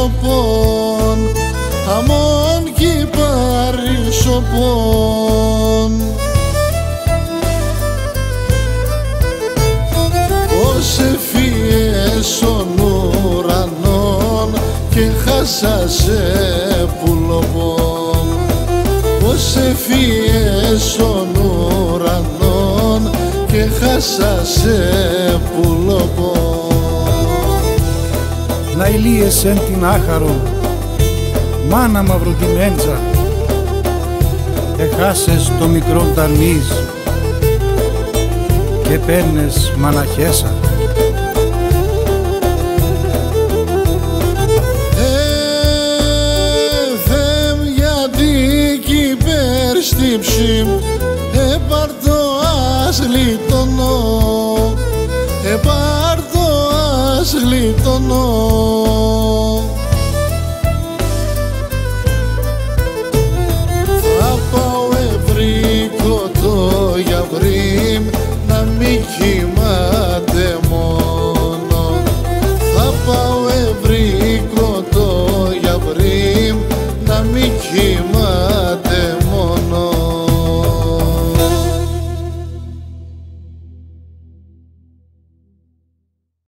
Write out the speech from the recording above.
σοπών, αμών κι πάρει σοπών. Ως εφιές των ουρανών και χάσα σε πουλοπών. Ως εφιές των ουρανών και χάσα σε πουλοπών. Να ηλίεσεν την άχαρο, μάνα μαυροτιμέντζα, εχάσες το μικρόν ταρμίζ και παίρνες μαναχέσα. Θεμ γιατί κι υπερστύψιμ, πάρ' το ας λιτωνώ, πάρ' το ας λιτωνώ. Θα πάω ευρύκο το γιαβρίμ, να μη